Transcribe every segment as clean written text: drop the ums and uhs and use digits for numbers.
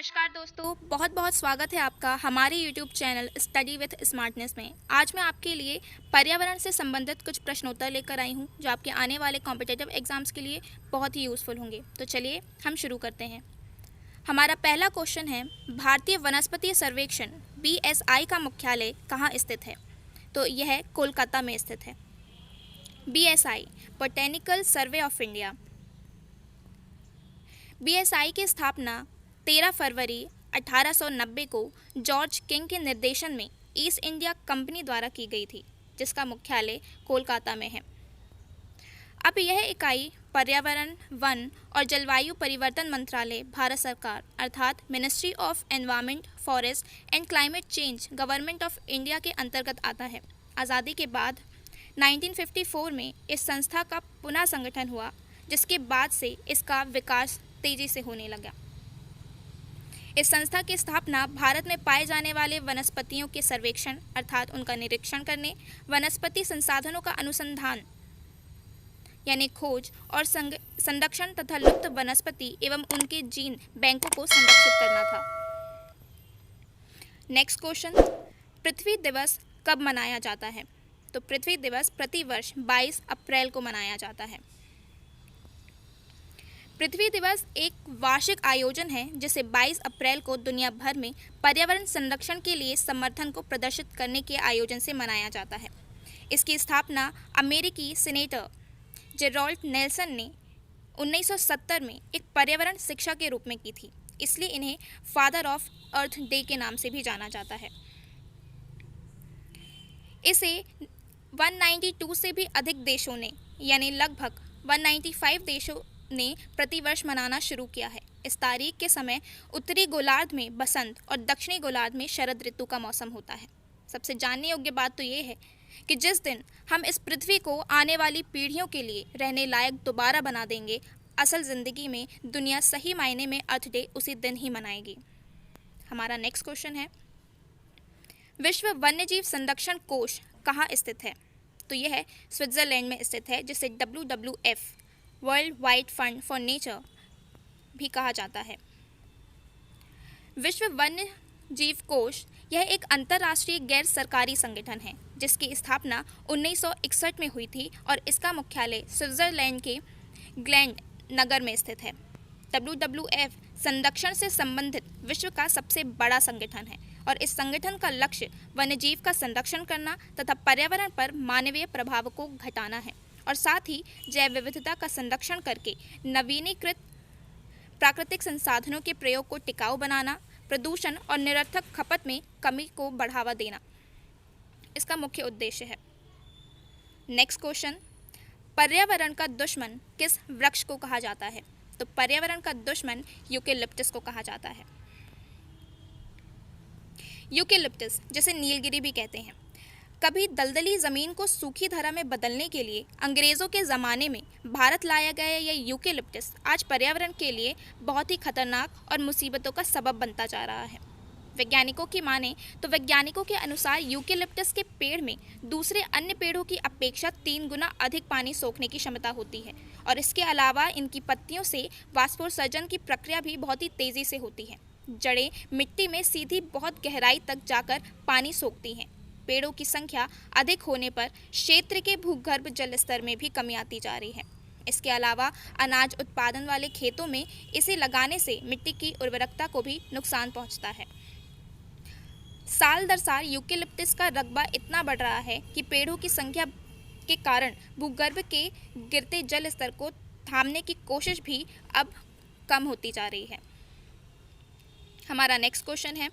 नमस्कार दोस्तों, बहुत बहुत स्वागत है आपका हमारे YouTube channel study with smartness में। आज मैं आपके लिए पर्यावरण से संबंधित कुछ प्रश्नोत्तर लेकर आई हूं, जो आपके आने वाले कॉम्पिटिटिव एग्जाम्स के लिए बहुत ही यूज़फुल होंगे। तो चलिए हम शुरू करते हैं। हमारा पहला क्वेश्चन है, भारतीय वनस्पति सर्वेक्षण BSI का मुख्यालय कहाँ स्थित है? तो यह कोलकाता में स्थित है। BSI botanical survey of India. BSI की स्थापना 13 फरवरी 1890 को जॉर्ज किंग के निर्देशन में ईस्ट इंडिया कंपनी द्वारा की गई थी, जिसका मुख्यालय कोलकाता में है। अब यह इकाई पर्यावरण, वन और जलवायु परिवर्तन मंत्रालय, भारत सरकार अर्थात ministry of environment, forest and climate change, government of India के अंतर्गत आता है। आज़ादी के बाद 1954 में इस संस्था का पुनः संगठन हुआ, जिसके बाद से इसका विकास तेजी से होने लगा। इस संस्था की स्थापना भारत में पाए जाने वाले वनस्पतियों के सर्वेक्षण अर्थात उनका निरीक्षण करने, वनस्पति संसाधनों का अनुसंधान यानी खोज और संरक्षण तथा लुप्त वनस्पति एवं उनके जीन बैंकों को संरक्षित करना था। नेक्स्ट क्वेश्चन, पृथ्वी दिवस कब मनाया जाता है? तो पृथ्वी दिवस प्रतिवर्ष 22 अप्रैल को मनाया जाता है। पृथ्वी दिवस एक वार्षिक आयोजन है जिसे 22 अप्रैल को दुनिया भर में पर्यावरण संरक्षण के लिए समर्थन को प्रदर्शित करने के आयोजन से मनाया जाता है। इसकी स्थापना अमेरिकी सीनेटर जेरोल्ड नेल्सन ने 1970 में एक पर्यावरण शिक्षा के रूप में की थी, इसलिए इन्हें फादर ऑफ अर्थ डे के नाम से भी जाना जाता है। इसे 192 से भी अधिक देशों ने यानी लगभग 195 देशों ने प्रतिवर्ष मनाना शुरू किया है। इस तारीख के समय उत्तरी गोलार्ध में बसंत और दक्षिणी गोलार्ध में शरद ऋतु का मौसम होता है। सबसे जानने योग्य बात तो ये है कि जिस दिन हम इस पृथ्वी को आने वाली पीढ़ियों के लिए रहने लायक दोबारा बना देंगे, असल ज़िंदगी में दुनिया सही मायने में अर्थ डे उसी दिन ही मनाएगी। हमारा नेक्स्ट क्वेश्चन है, विश्व वन्यजीव संरक्षण कोष कहाँ स्थित है? तो यह स्विट्ज़रलैंड में स्थित है, जिसे WWF world wide fund for nature भी कहा जाता है। विश्व वन्य जीव कोष यह एक अंतर्राष्ट्रीय गैर सरकारी संगठन है, जिसकी स्थापना 1961 में हुई थी और इसका मुख्यालय स्विट्जरलैंड के ग्लैंड नगर में स्थित है। WWF संरक्षण से संबंधित विश्व का सबसे बड़ा संगठन है और इस संगठन का लक्ष्य वन्यजीव का संरक्षण करना तथा पर्यावरण पर मानवीय प्रभाव को घटाना है और साथ ही जैव विविधता का संरक्षण करके नवीनीकृत प्राकृतिक संसाधनों के प्रयोग को टिकाऊ बनाना, प्रदूषण और निरर्थक खपत में कमी को बढ़ावा देना इसका मुख्य उद्देश्य है। नेक्स्ट क्वेश्चन, पर्यावरण का दुश्मन किस वृक्ष को कहा जाता है? तो पर्यावरण का दुश्मन यूकेलिप्टस को कहा जाता है। यूकेलिप्टस, जिसे नीलगिरी भी कहते हैं, कभी दलदली ज़मीन को सूखी धरा में बदलने के लिए अंग्रेज़ों के ज़माने में भारत लाया गया यह यूकेलिप्टस आज पर्यावरण के लिए बहुत ही खतरनाक और मुसीबतों का सबब बनता जा रहा है। वैज्ञानिकों की माने तो वैज्ञानिकों के अनुसार यूकेलिप्टस के पेड़ में दूसरे अन्य पेड़ों की अपेक्षा 3 गुना अधिक पानी सोखने की क्षमता होती है और इसके अलावा इनकी पत्तियों से वाष्पोत्सर्जन की प्रक्रिया भी बहुत ही तेज़ी से होती है। जड़ें मिट्टी में सीधी बहुत गहराई तक जाकर पानी सोखती हैं। पेड़ों की संख्या अधिक होने पर क्षेत्र के भूगर्भ जल स्तर में भी कमी आती जा रही है। इसके अलावा अनाज उत्पादन वाले खेतों में इसे लगाने से मिट्टी की उर्वरकता को भी नुकसान पहुंचता है। साल दर साल यूकेलिप्टस का रकबा इतना बढ़ रहा है कि पेड़ों की संख्या के कारण भूगर्भ के गिरते जल स्तर को थामने की कोशिश भी अब कम होती जा रही है। हमारा नेक्स्ट क्वेश्चन है,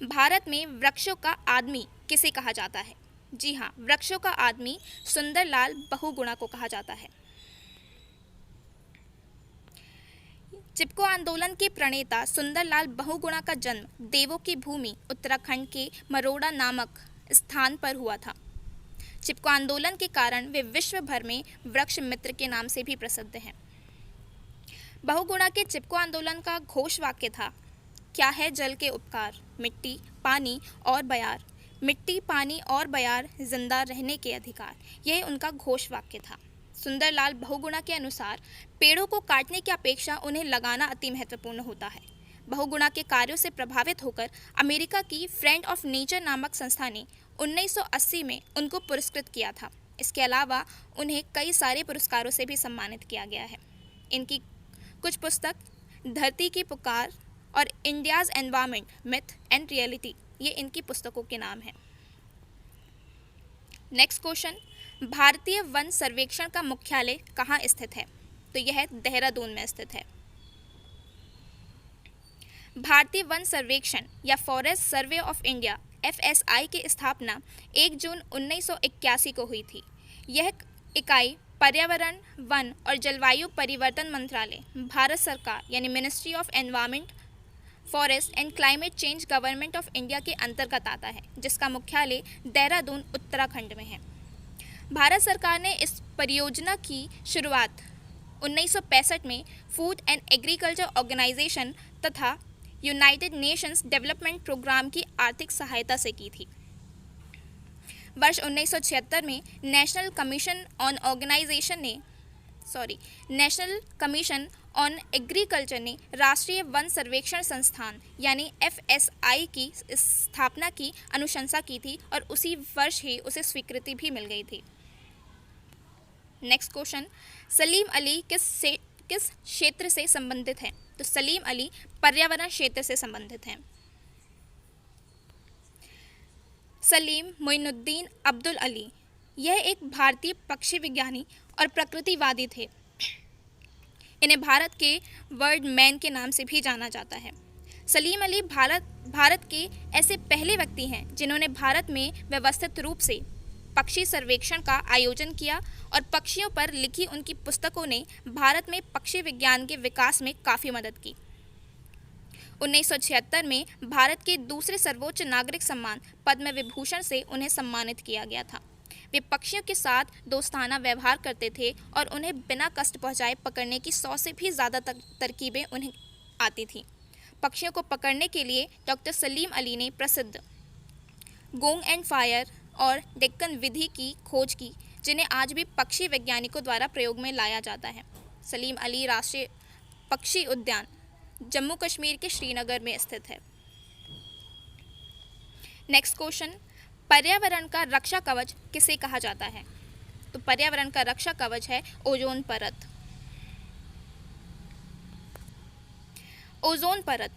भारत में वृक्षों का आदमी किसे कहा जाता है? जी हाँ, वृक्षों का आदमी सुंदरलाल बहुगुणा को कहा जाता है। चिपको आंदोलन के प्रणेता सुंदरलाल बहुगुणा का जन्म देवों की भूमि उत्तराखंड के मरोड़ा नामक स्थान पर हुआ था। चिपको आंदोलन के कारण वे विश्व भर में वृक्ष मित्र के नाम से भी प्रसिद्ध हैं। बहुगुणा के चिपको आंदोलन का घोष वाक्य था, क्या है जल के उपकार, मिट्टी, पानी और बयार, मिट्टी, पानी और बयार, जिंदा रहने के अधिकार। यह उनका घोष वाक्य था। सुंदरलाल बहुगुणा के अनुसार पेड़ों को काटने की अपेक्षा उन्हें लगाना अति महत्वपूर्ण होता है। बहुगुणा के कार्यों से प्रभावित होकर अमेरिका की फ्रेंड ऑफ नेचर नामक संस्था ने 1980 में उनको पुरस्कृत किया था। इसके अलावा उन्हें कई सारे पुरस्कारों से भी सम्मानित किया गया है। इनकी कुछ पुस्तक धरती की पुकार और India's environment myth and reality, ये इनकी पुस्तकों के नाम हैं। नेक्स्ट क्वेश्चन, भारतीय वन सर्वेक्षण का मुख्यालय कहाँ स्थित है? तो यह देहरादून में स्थित है। भारतीय वन सर्वेक्षण या forest survey of India FSI की स्थापना 1 जून 1981 को हुई थी। यह इकाई पर्यावरण, वन और जलवायु परिवर्तन मंत्रालय, भारत सरकार यानी ministry of environment, forest and climate change government of India के अंतर्गत आता है, जिसका मुख्यालय देहरादून उत्तराखंड में है। भारत सरकार ने इस परियोजना की शुरुआत 1965 में फूड एंड एग्रीकल्चर ऑर्गेनाइजेशन तथा यूनाइटेड नेशंस डेवलपमेंट प्रोग्राम की आर्थिक सहायता से की थी। वर्ष 1976 में नेशनल कमीशन ऑन एग्रीकल्चर ने राष्ट्रीय वन सर्वेक्षण संस्थान यानी FSI की स्थापना की अनुशंसा की थी और उसी वर्ष ही उसे स्वीकृति भी मिल गई थी। नेक्स्ट क्वेश्चन, सलीम अली किस क्षेत्र से संबंधित हैं? तो सलीम अली पर्यावरण क्षेत्र से संबंधित हैं। सलीम मोइनुद्दीन अब्दुल अली, यह एक भारतीय पक्षी विज्ञानी और प्रकृतिवादी थे। इन्हें भारत के वर्ल्ड मैन के नाम से भी जाना जाता है। सलीम अली भारत के ऐसे पहले व्यक्ति हैं जिन्होंने भारत में व्यवस्थित रूप से पक्षी सर्वेक्षण का आयोजन किया और पक्षियों पर लिखी उनकी पुस्तकों ने भारत में पक्षी विज्ञान के विकास में काफ़ी मदद की। 1976 में भारत के दूसरे सर्वोच्च नागरिक सम्मान पद्म विभूषण से उन्हें सम्मानित किया गया था। वे पक्षियों के साथ दोस्ताना व्यवहार करते थे और उन्हें बिना कष्ट पहुंचाए पकड़ने की 100 से भी ज़्यादा तरकीबें उन्हें आती थीं। पक्षियों को पकड़ने के लिए डॉक्टर सलीम अली ने प्रसिद्ध गोंग एंड फायर और डेक्कन विधि की खोज की, जिन्हें आज भी पक्षी वैज्ञानिकों द्वारा प्रयोग में लाया जाता है। सलीम अली राष्ट्रीय पक्षी उद्यान जम्मू कश्मीर के श्रीनगर में स्थित है। नेक्स्ट क्वेश्चन, पर्यावरण का रक्षा कवच किसे कहा जाता है? तो पर्यावरण का रक्षा कवच है ओजोन परत। ओजोन परत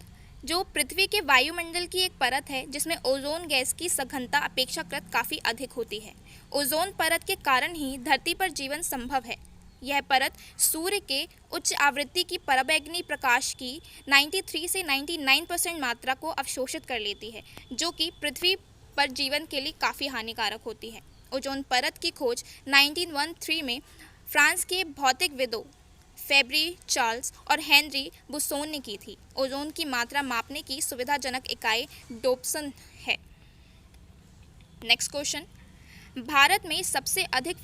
जो पृथ्वी के वायुमंडल की एक परत है जिसमें ओजोन गैस की सघनता अपेक्षाकृत काफ़ी अधिक होती है। ओजोन परत के कारण ही धरती पर जीवन संभव है। यह परत सूर्य के उच्च आवृत्ति की पराबैंगनी प्रकाश की 93 से 99% मात्रा को अवशोषित कर लेती है, जो कि पृथ्वी पर जीवन के लिए काफ़ी हानिकारक होती है। ओजोन परत की खोज 1913 में फ्रांस के भौतिकविदों फेब्री चार्ल्स और हेनरी बुसोन ने की थी। ओजोन की मात्रा मापने की सुविधाजनक इकाई डोप्सन है। नेक्स्ट क्वेश्चन, भारत में सबसे अधिक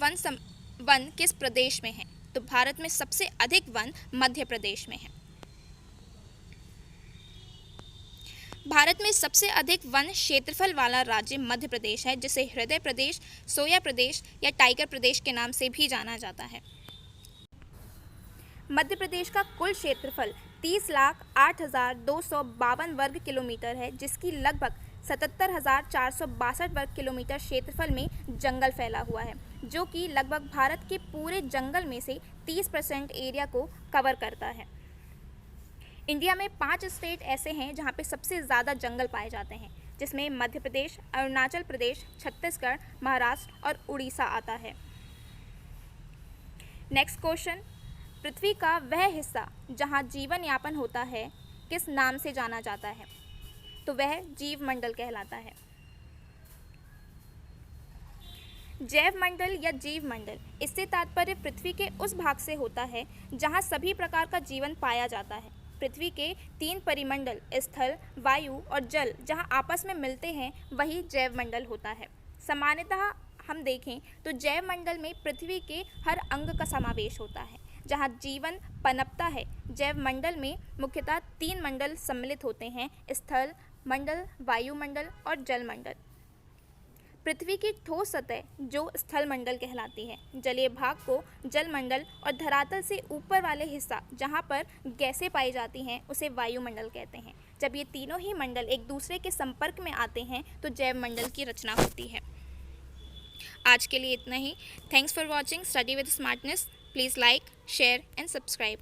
वन किस प्रदेश में है? तो भारत में सबसे अधिक वन मध्य प्रदेश में है। भारत में सबसे अधिक वन क्षेत्रफल वाला राज्य मध्य प्रदेश है, जिसे हृदय प्रदेश, सोया प्रदेश या टाइगर प्रदेश के नाम से भी जाना जाता है। मध्य प्रदेश का कुल क्षेत्रफल 30,08,252 वर्ग किलोमीटर है, जिसकी लगभग 77,462 वर्ग किलोमीटर क्षेत्रफल में जंगल फैला हुआ है, जो कि लगभग भारत के पूरे जंगल में से 30% एरिया को कवर करता है। इंडिया में 5 स्टेट ऐसे हैं जहां पे सबसे ज़्यादा जंगल पाए जाते हैं, जिसमें मध्य प्रदेश, अरुणाचल प्रदेश, छत्तीसगढ़, महाराष्ट्र और उड़ीसा आता है। नेक्स्ट क्वेश्चन, पृथ्वी का वह हिस्सा जहां जीवन यापन होता है किस नाम से जाना जाता है? तो वह जीवमंडल कहलाता है। जैवमंडल या जीवमंडल, इससे तात्पर्य पृथ्वी के उस भाग से होता है जहां सभी प्रकार का जीवन पाया जाता है। पृथ्वी के 3 परिमंडल स्थल, वायु और जल जहां आपस में मिलते हैं वही जैवमंडल होता है। सामान्यतः हम देखें तो जैवमंडल में पृथ्वी के हर अंग का समावेश होता है जहां जीवन पनपता है। जैवमंडल में मुख्यतः 3 मंडल सम्मिलित होते हैं: स्थल मंडल, वायुमंडल और जलमंडल। पृथ्वी की ठोस सतह जो स्थल मंडल कहलाती है, जलीय भाग को जल मंडल और धरातल से ऊपर वाले हिस्सा जहाँ पर गैसें पाई जाती हैं उसे वायुमंडल कहते हैं। जब ये तीनों ही मंडल एक दूसरे के संपर्क में आते हैं तो जैव मंडल की रचना होती है। आज के लिए इतना ही। Thanks for watching study with smartness. Please like, share and subscribe.